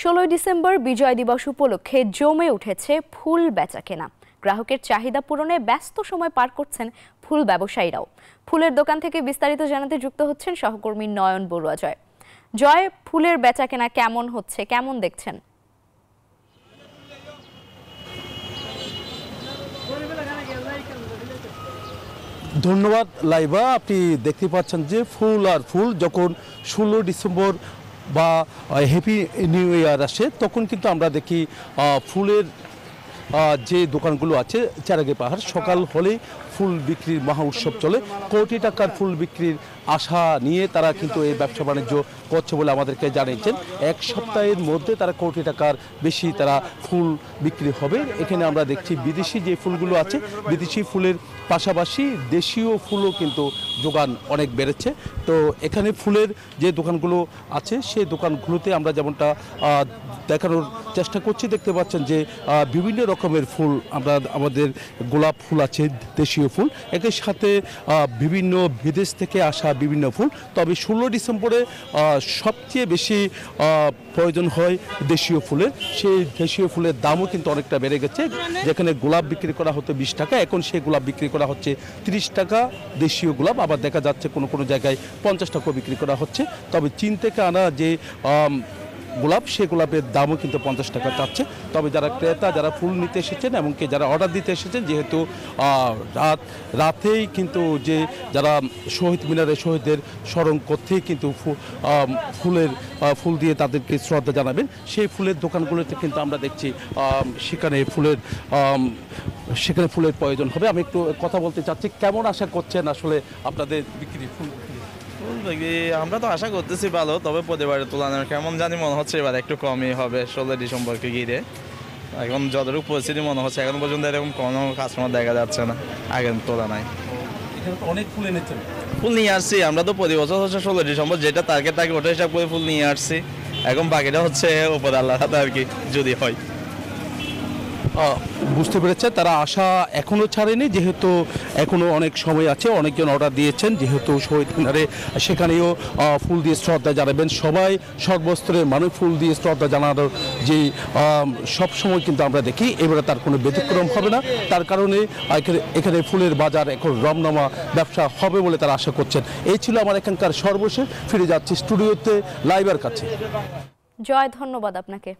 16 December বিজয় দিবস উপলক্ষে জমে উঠেছে ফুল বেচাকেনা। গ্রাহকের চাহিদা পূরণে ব্যস্ত সময় পার করছেন ফুল ব্যবসায়ীরাও। ফুলের দোকান থেকে বিস্তারিত জানাতে যুক্ত হচ্ছেন সহকর্মী নয়ন বড়ুয়া। জয়, ফুলের বেচাকেনা কেমন হচ্ছে, কেমন দেখছেন? ধন্যবাদ লাইবা। আপনি দেখতে পাচ্ছেন যে ফুল আর ফুল যখন 16 ডিসেম্বর বা হ্যাপি নিউ ইয়ার আসে তখন কিন্তু আমরা দেখি ফুলের যে দোকানগুলো আছে চারাগে পাহাড় সকাল হলেই ফুল বিক্রির মহা উৎসব চলে। কোটি টাকার ফুল বিক্রির আশা নিয়ে তারা কিন্তু এই ব্যবসা বাণিজ্য করছে বলে আমাদেরকে জানিয়েছেন। এক সপ্তাহের মধ্যে তারা কোটি টাকার বেশি তারা ফুল বিক্রি হবে। এখানে আমরা দেখছি বিদেশি যে ফুলগুলো আছে, বিদেশি ফুলের পাশাপাশি দেশীয় ফুলও কিন্তু যোগান অনেক বেড়েছে। তো এখানে ফুলের যে দোকানগুলো আছে সেই দোকানগুলোতে আমরা যেমনটা দেখানোর চেষ্টা করছি, দেখতে পাচ্ছেন যে বিভিন্ন রকমের ফুল আমাদের গোলাপ ফুল আছে, দেশীয় ফুল, এর সাথে বিভিন্ন বিদেশ থেকে আসা বিভিন্ন ফুল। তবে 16 ডিসেম্বরে সবচেয়ে বেশি প্রয়োজন হয় দেশীয় ফুলের। সেই দেশীয় ফুলের দামও কিন্তু অনেকটা বেড়ে গেছে। যেখানে গোলাপ বিক্রি করা হতো 20 টাকা, এখন সেই গোলাপ বিক্রি করা হচ্ছে 30 টাকা দেশীয় গোলাপ। আবার দেখা যাচ্ছে কোনো কোনো জায়গায় 50 টাকা বিক্রি করা হচ্ছে। তবে চীন থেকে আনা যে গোলাপ, সেই গোলাপের দামও কিন্তু 50 টাকা চাচ্ছে। তবে যারা ক্রেতা, যারা ফুল নিতে এসেছেন এমনকি যারা অর্ডার দিতে এসেছেন, যেহেতু রাতেই কিন্তু যে যারা শহীদ মিনারে শহীদদের স্মরণ করতেই কিন্তু ফুল দিয়ে তাদেরকে শ্রদ্ধা জানাবেন, সেই ফুলের দোকানগুলোতে কিন্তু আমরা দেখছি সেখানে ফুলের প্রয়োজন হবে। আমি একটু কথা বলতে চাচ্ছি, কেমন আশা করছেন আসলে আপনাদের বিক্রি ফুল? আমরা তো আশা করতেছি ভালো, তবে প্রতিবারের তুলনায় কেমন জানি মনে হচ্ছে এবার একটু কমই হবে 16 ডিসেম্বরকে ঘিরে। এখন যতটুকু পরিস্থিতি মনে হচ্ছে এখন পর্যন্ত এরকম কোনো কাস্টমার দেখা যাচ্ছে না আগের তুলনায়। অনেক ফুল এনেছেন? ফুল নিয়ে আসছি আমরা তো প্রতি বছর হচ্ছে 16 ডিসেম্বর যেটা টার্গেট থাকে ওটা হিসাব করে ফুল নিয়ে আসছি। এখন বাকিটা হচ্ছে উপর আল্লাহর হাতে আর কি, যদি হয়। বুঝতে পেরেছে, তারা আশা এখনও ছাড়েনি, যেহেতু এখনও অনেক সময় আছে। অনেকজন অর্ডার দিয়েছেন, যেহেতু শহীদ মিনারে সেখানেও ফুল দিয়ে শ্রদ্ধা জানাবেন সবাই। সর্বস্তরের মানুষ ফুল দিয়ে শ্রদ্ধা জানানোর যে সবসময় কিন্তু আমরা দেখি, এবারে তার কোনো ব্যতিক্রম হবে না। তার কারণে এখানে ফুলের বাজার এখন রমনামা ব্যবসা হবে বলে তারা আশা করছেন। এই ছিল আমার এখানকার সর্বশেষ। ফিরে যাচ্ছি স্টুডিওতে লাইবার কাছে। জয়, ধন্যবাদ আপনাকে।